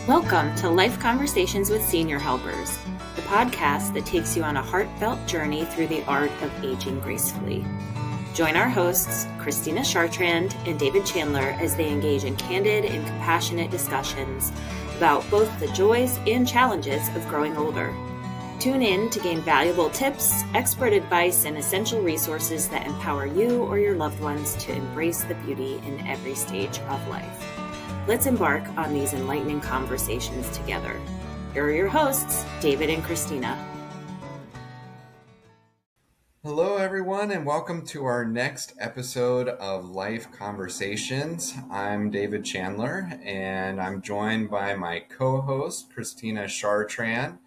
Welcome to Life Conversations with Senior Helpers, the podcast that takes you on a heartfelt journey through the art of aging gracefully. Join our hosts, Christina Chartrand and David Chandler, as they engage in candid and compassionate discussions about both the joys and challenges of growing older. Tune in to gain valuable tips, expert advice, and essential resources that empower you or your loved ones to embrace the beauty in every stage of life. Let's embark on these enlightening conversations together. Here are your hosts, David and Christina. Hello, everyone, and welcome to our next episode of Life Conversations. I'm David Chandler, and I'm joined by my co-host, Christina Chartrand,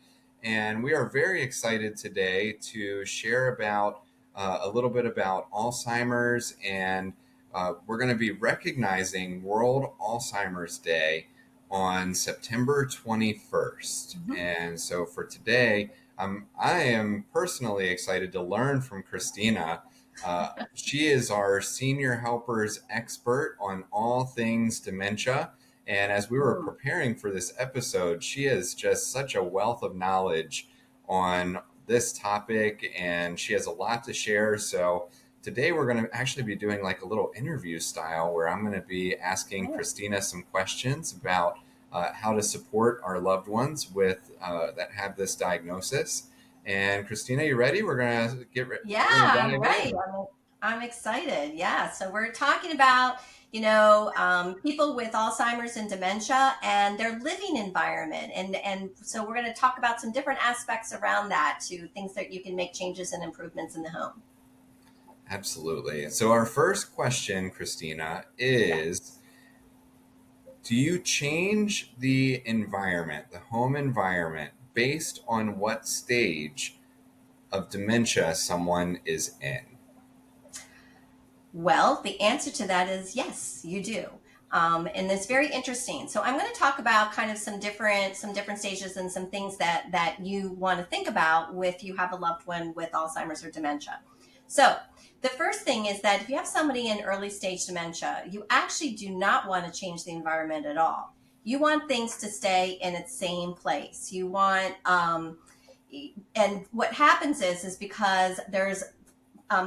and we are very excited today to share about a little bit about Alzheimer's, and we're going to be recognizing World Alzheimer's Day on September 21st. And so for today, I am personally excited to learn from Christina. She is our senior helpers expert on all things dementia. And as we were preparing for this episode, she is just such a wealth of knowledge on this topic, and she has a lot to share. So today we're going to actually be doing like a little interview style where I'm going to be asking Christina some questions about how to support our loved ones with that have this diagnosis. And Christina, you ready? We're going to get ready. Yeah, I'm ready. I'm excited. Yeah. So we're talking about, people with Alzheimer's and dementia and their living environment. And so we're going to talk about some different aspects around that, to things that you can make changes and improvements in the home. Absolutely. So our first question, Christina, is, do you change the environment, the home environment, based on what stage of dementia someone is in? Well, the answer to that is yes, you do. And it's very interesting. So I'm going to talk about kind of some different stages and some things that you want to think about if you have a loved one with Alzheimer's or dementia. So the first thing is that if you have somebody in early stage dementia, you actually do not want to change the environment at all. You want things to stay in its same place. You want, and what happens is because there's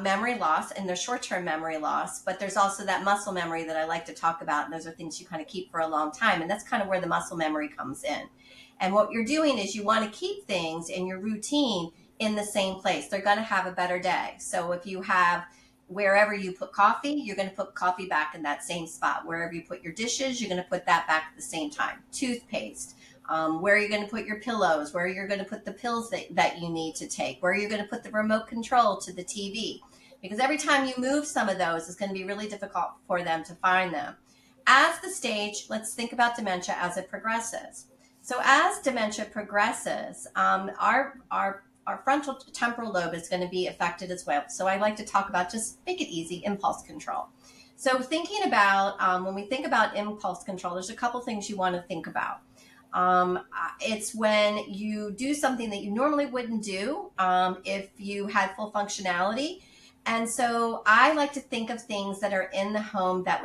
memory loss, and there's short-term memory loss, but there's also that muscle memory that I like to talk about. And those are things you kind of keep for a long time. And that's kind of where the muscle memory comes in. And what you're doing is you want to keep things in your routine in the same place. They're going to have a better day. So if you have, wherever you put coffee, you're going to put coffee back in that same spot. Wherever you put your dishes, you're going to put that back at the same time. Toothpaste. Where you're going to put your pillows, where you're going to put the pills that you need to take, where you're going to put the remote control to the TV. Because every time you move some of those, it's going to be really difficult for them to find them. As the stage, let's think about dementia as it progresses. So as dementia progresses, our frontal temporal lobe is going to be affected as well. So I like to talk about, just make it easy, impulse control. So thinking about, when we think about impulse control, there's a couple things you want to think about. It's when you do something that you normally wouldn't do if you had full functionality. And so I like to think of things that are in the home that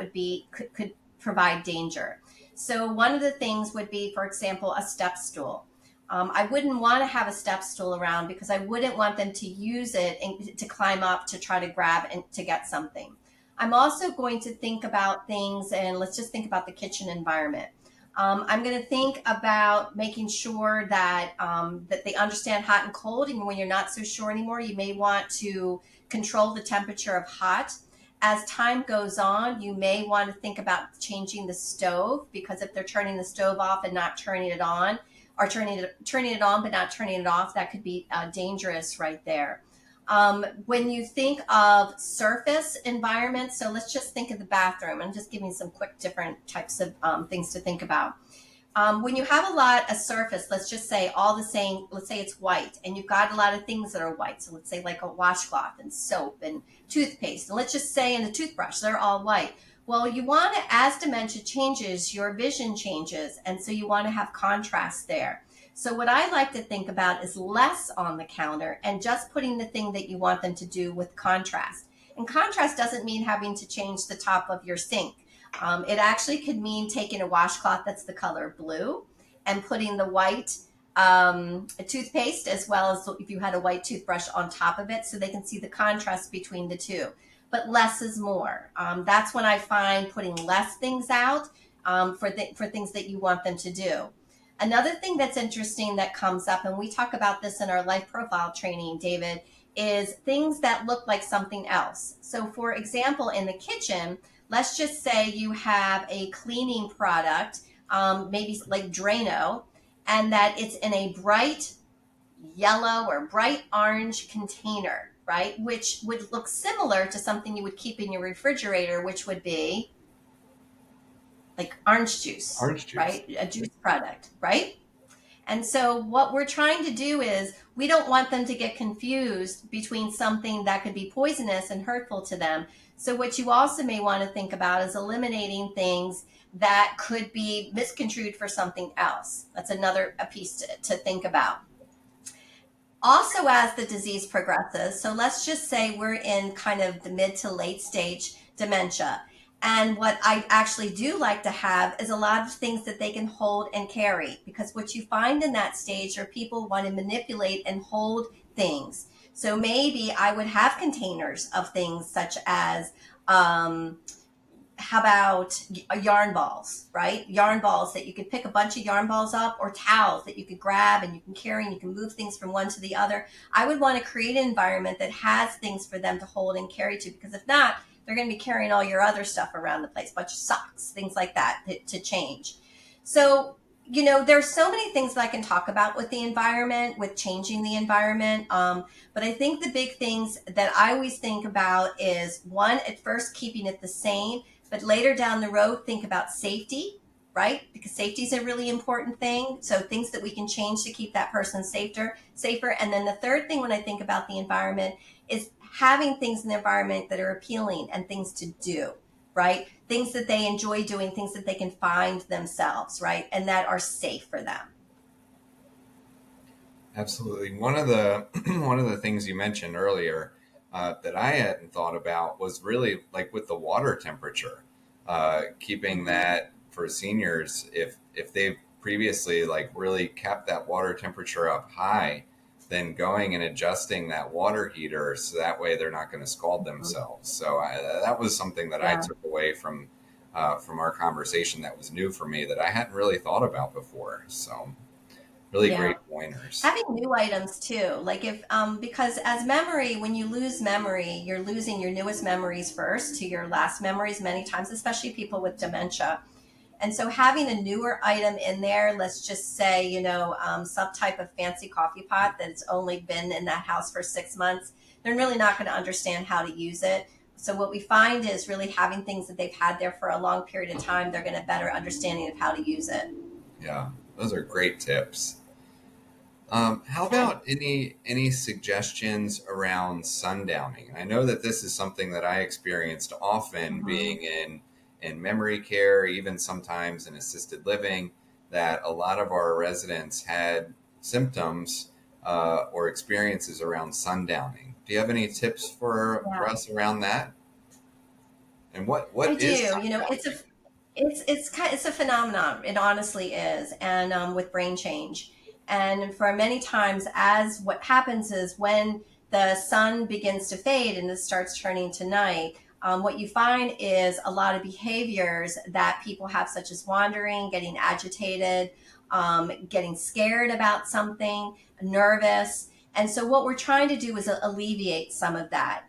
could provide danger. So one of the things would be, for example, a step stool. I wouldn't want to have a step stool around because I wouldn't want them to use it and to climb up to try to grab and to get something. I'm also going to think about things, and let's just think about the kitchen environment. I'm going to think about making sure that that they understand hot and cold. Even when you're not so sure anymore, you may want to control the temperature of hot. As time goes on, you may want to think about changing the stove, because if they're turning the stove off and not turning it on, or turning it on but not turning it off, that could be dangerous right there. When you think of surface environments, so let's just think of the bathroom. I'm just giving some quick different types of things to think about. When you have a lot of surface, let's just say all the same, let's say it's white, and you've got a lot of things that are white. So let's say like a washcloth and soap and toothpaste, and let's just say in a toothbrush, they're all white. Well, you want to, as dementia changes, your vision changes, and so you want to have contrast there. So what I like to think about is less on the counter and just putting the thing that you want them to do with contrast. And contrast doesn't mean having to change the top of your sink. It actually could mean taking a washcloth that's the color blue and putting the white toothpaste as well as if you had a white toothbrush on top of it, so they can see the contrast between the two. But less is more. That's when I find putting less things out for things that you want them to do. Another thing that's interesting that comes up, and we talk about this in our life profile training, David, is things that look like something else. So for example, in the kitchen, let's just say you have a cleaning product, maybe like Drano, and that it's in a bright yellow or bright orange container, right? Which would look similar to something you would keep in your refrigerator, which would be like orange juice, right? A juice product, right? And so what we're trying to do is we don't want them to get confused between something that could be poisonous and hurtful to them. So what you also may want to think about is eliminating things that could be misconstrued for something else. That's another piece to think about. Also, as the disease progresses, so let's just say we're in kind of the mid to late stage dementia. And what I actually do like to have is a lot of things that they can hold and carry, because what you find in that stage are people want to manipulate and hold things. So maybe I would have containers of things such as, how about yarn balls, right? Yarn balls that you could pick a bunch of yarn balls up, or towels that you could grab and you can carry and you can move things from one to the other. I would want to create an environment that has things for them to hold and carry to, because if not, they're going to be carrying all your other stuff around the place, a bunch of socks, things like that to change. So, there's so many things that I can talk about with the environment, with changing the environment. But I think the big things that I always think about is, one, at first keeping it the same, but later down the road, think about safety, right? Because safety is a really important thing. So things that we can change to keep that person safer. And then the third thing when I think about the environment is having things in the environment that are appealing and things to do, right? Things that they enjoy doing, things that they can find themselves, right? And that are safe for them. Absolutely. One of the things you mentioned earlier that I hadn't thought about was really like with the water temperature, keeping that for seniors, if they've previously like really kept that water temperature up high, then going and adjusting that water heater so that way they're not going to scald themselves. So that was something that I took away from our conversation that was new for me that I hadn't really thought about before. So really great pointers. Having new items too, like if because as memory, when you lose memory, you're losing your newest memories first to your last memories many times, especially people with dementia. And so having a newer item in there, let's just say, some type of fancy coffee pot that's only been in that house for 6 months, they're really not going to understand how to use it. So what we find is really having things that they've had there for a long period of time, they're going to better understanding of how to use it. Yeah, those are great tips. How about any suggestions around sundowning? I know that this is something that I experienced often being in memory care, even sometimes in assisted living, that a lot of our residents had symptoms or experiences around sundowning. Do you have any tips for us around that? And what I is do. sundowning? It's a phenomenon. It honestly is, and with brain change. And for many times, as what happens is when the sun begins to fade and it starts turning to night, what you find is a lot of behaviors that people have, such as wandering, getting agitated, getting scared about something, nervous. And so what we're trying to do is alleviate some of that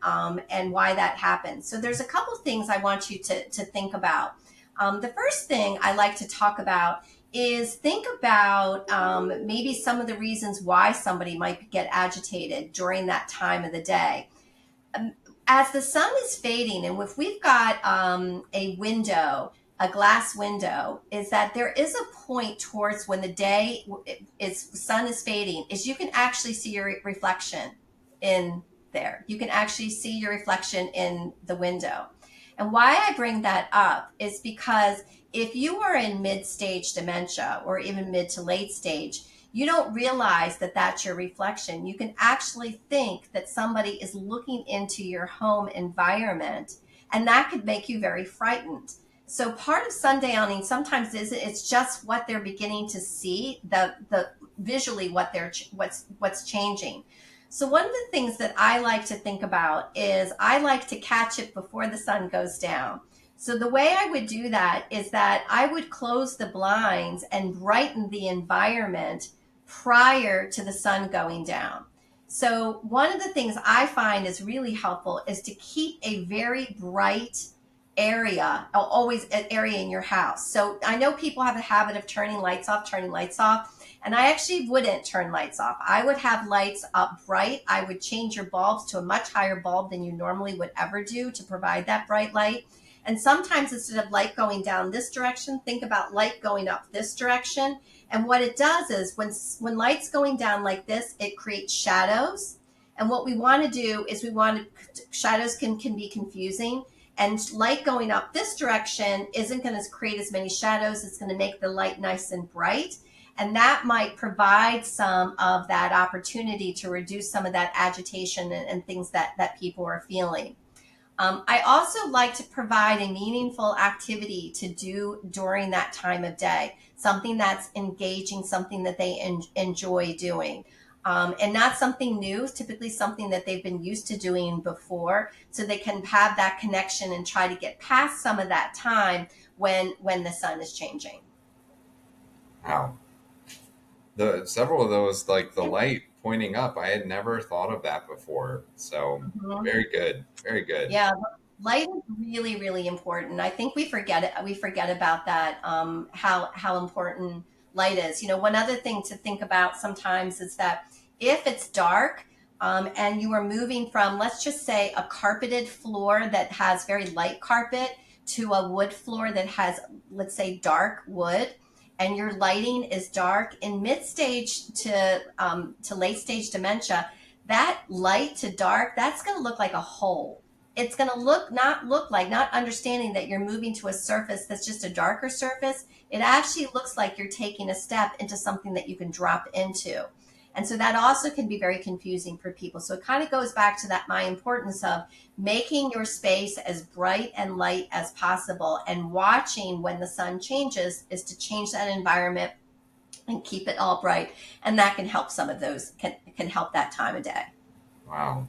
and why that happens. So there's a couple things I want you to think about. The first thing I like to talk about is think about maybe some of the reasons why somebody might get agitated during that time of the day. As the sun is fading, and if we've got a glass window, is that there is a point towards when the sun is fading, is you can actually see your reflection in there. You can actually see your reflection in the window. And why I bring that up is because if you are in mid-stage dementia or even mid to late stage, you don't realize that that's your reflection. You can actually think that somebody is looking into your home environment, and that could make you very frightened. So part of sundowning sometimes it's just what they're beginning to see, the visually what's changing. So one of the things that I like to think about is I like to catch it before the sun goes down. So the way I would do that is that I would close the blinds and brighten the environment prior to the sun going down. So one of the things I find is really helpful is to keep a very bright area, always an area in your house. So I know people have a habit of turning lights off, and I actually wouldn't turn lights off. I would have lights up bright. I would change your bulbs to a much higher bulb than you normally would ever do to provide that bright light. And sometimes instead of light going down this direction, think about light going up this direction. And what it does is when light's going down like this, it creates shadows. And what we want to do is shadows can be confusing. And light going up this direction isn't going to create as many shadows. It's going to make the light nice and bright. And that might provide some of that opportunity to reduce some of that agitation and things that people are feeling. I also like to provide a meaningful activity to do during that time of day, something that's engaging, something that they enjoy doing. And not something new, typically something that they've been used to doing before, so they can have that connection and try to get past some of that time when the sun is changing. Wow. Several of those, like the light pointing up, I had never thought of that before. So very good. Very good. Yeah, light is really, really important. I think we forget it. We forget about that. How important light is. One other thing to think about sometimes is that if it's dark, and you are moving from, let's just say, a carpeted floor that has very light carpet to a wood floor that has, let's say, dark wood, and your lighting is dark in mid-stage to late stage dementia, that light to dark, that's going to look like a hole. It's going to not understanding that you're moving to a surface that's just a darker surface. It actually looks like you're taking a step into something that you can drop into. And so that also can be very confusing for people. So it kind of goes back to my importance of making your space as bright and light as possible, and watching when the sun changes is to change that environment and keep it all bright. And that can help some of those, can help that time of day. Wow.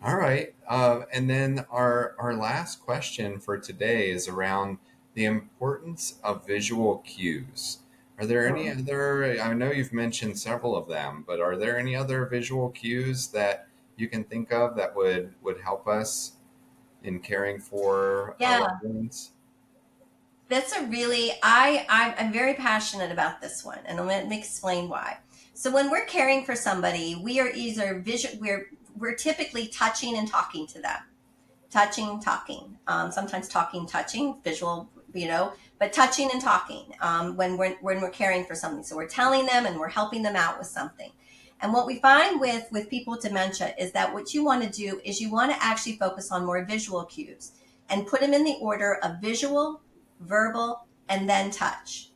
All right. And then our last question for today is around the importance of visual cues. Are there any other, I know you've mentioned several of them, but are there any other visual cues that you can think of that would help us in caring for our loved ones? That's I'm very passionate about this one, and let me explain why. So when we're caring for somebody, we are either we're typically touching and talking to them. Touching, talking, sometimes talking, touching, visual, but touching and talking when we're caring for something. So we're telling them and we're helping them out with something. And what we find with people with dementia is that what you want to do is you want to actually focus on more visual cues and put them in the order of visual, verbal, and then touch.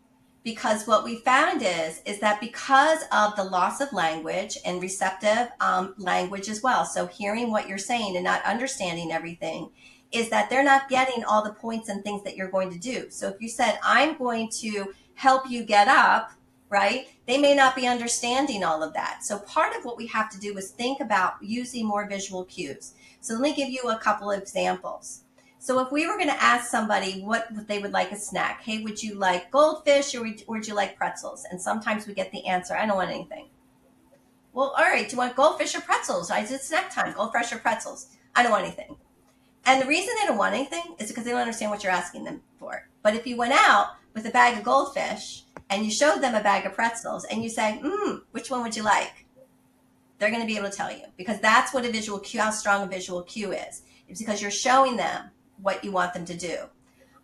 Because what we found is that because of the loss of language and receptive language as well, so hearing what you're saying and not understanding everything, is that they're not getting all the points and things that you're going to do. So if you said, I'm going to help you get up, right? They may not be understanding all of that. So part of what we have to do is think about using more visual cues. So let me give you a couple of examples. So if we were going to ask somebody what they would like a snack, hey, would you like goldfish or would you like pretzels? And sometimes we get the answer, I don't want anything. Well, all right, do you want goldfish or pretzels? It's snack time, goldfish or pretzels. I don't want anything. And the reason they don't want anything is because they don't understand what you're asking them for. But if you went out with a bag of goldfish and you showed them a bag of pretzels and you say, which one would you like? They're going to be able to tell you, because that's what a visual cue, how strong a visual cue is. It's because you're showing them what you want them to do.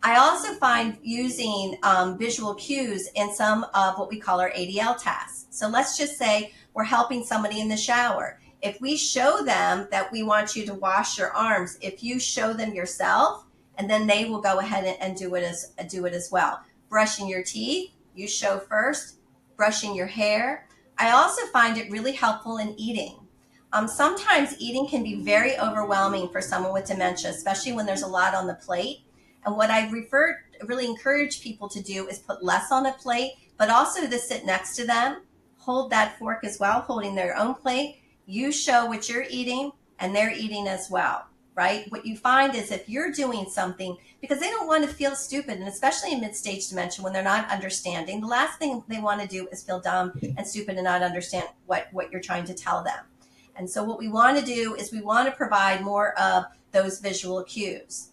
I also find using visual cues in some of what we call our ADL tasks. So let's just say we're helping somebody in the shower. If we show them that we want you to wash your arms, if you show them yourself, and then they will go ahead and do it as well. Brushing your teeth, you show first. Brushing your hair. I also find it really helpful in eating. Sometimes eating can be very overwhelming for someone with dementia, especially when there's a lot on the plate. And what I really encourage people to do is put less on a plate, but also to sit next to them, hold that fork as well, holding their own plate. You show what you're eating and they're eating as well, right? What you find is if you're doing something, because they don't want to feel stupid, and especially in mid-stage dementia when they're not understanding, the last thing they want to do is feel dumb and stupid and not understand what you're trying to tell them. And so what we want to do is we want to provide more of those visual cues.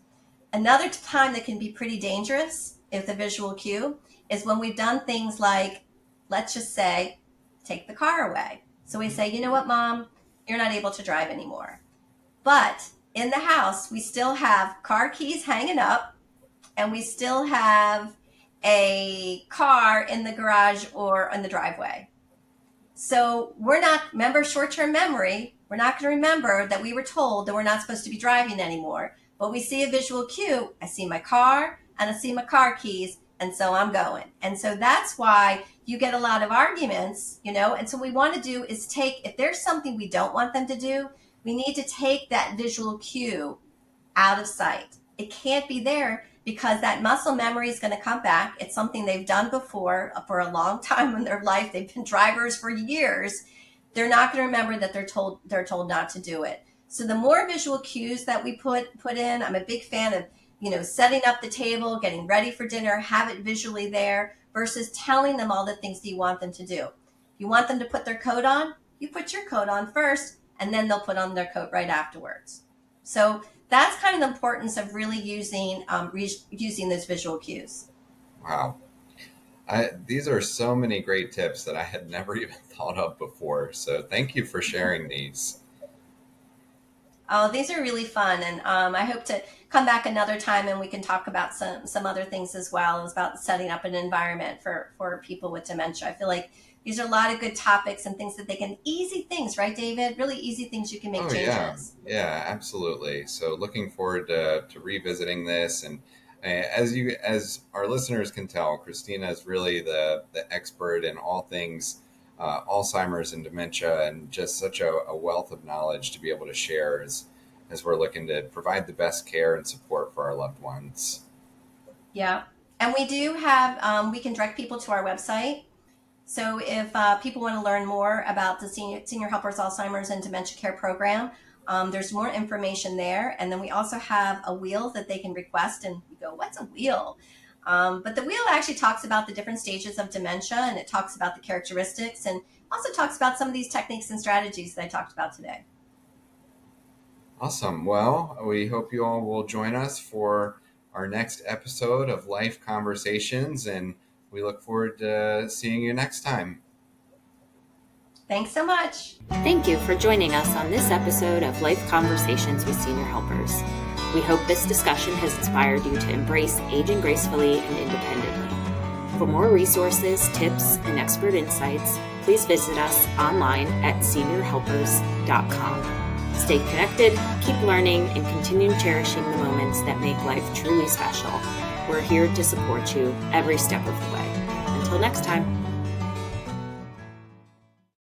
Another time that can be pretty dangerous if the visual cue is when we've done things like, let's just say, take the car away. So we say, you know what, Mom, you're not able to drive anymore. But in the house, we still have car keys hanging up, and we still have a car in the garage or in the driveway. So remember short-term memory, we're not going to remember that we were told that we're not supposed to be driving anymore. But we see a visual cue. I see my car and I see my car keys, and so I'm going. And so that's why you get a lot of arguments, and so what we want to do is if there's something we don't want them to do, we need to take that visual cue out of sight. It can't be there because that muscle memory is going to come back. It's something they've done before for a long time in their life. They've been drivers for years. They're not going to remember that they're told not to do it. So the more visual cues that we put in, I'm a big fan of, setting up the table, getting ready for dinner, have it visually there versus telling them all the things that you want them to do. If you want them to put their coat on, you put your coat on first, and then they'll put on their coat right afterwards. So that's kind of the importance of really using those visual cues. Wow. These are so many great tips that I had never even thought of before. So thank you for sharing these. Oh, these are really fun. And I hope to come back another time and we can talk about some other things as well, about setting up an environment for people with dementia. I feel like these are a lot of good topics and things that easy things, right, David? Really easy things you can make changes. Yeah, absolutely. So looking forward to revisiting this. And as our listeners can tell, Christina is really the expert in all things Alzheimer's and dementia, and just such a wealth of knowledge to be able to share as we're looking to provide the best care and support for our loved ones. Yeah. And we do have, we can direct people to our website. So if people want to learn more about the Senior Helpers Alzheimer's and Dementia Care Program, there's more information there. And then we also have a wheel that they can request, and you go, what's a wheel? But the wheel actually talks about the different stages of dementia, and it talks about the characteristics, and also talks about some of these techniques and strategies that I talked about today. Awesome. Well, we hope you all will join us for our next episode of Life Conversations, and we look forward to seeing you next time. Thanks so much. Thank you for joining us on this episode of Life Conversations with Senior Helpers. We hope this discussion has inspired you to embrace aging gracefully and independently. For more resources, tips, and expert insights, please visit us online at seniorhelpers.com. Stay connected, keep learning, and continue cherishing the moments that make life truly special. We're here to support you every step of the way. Until next time.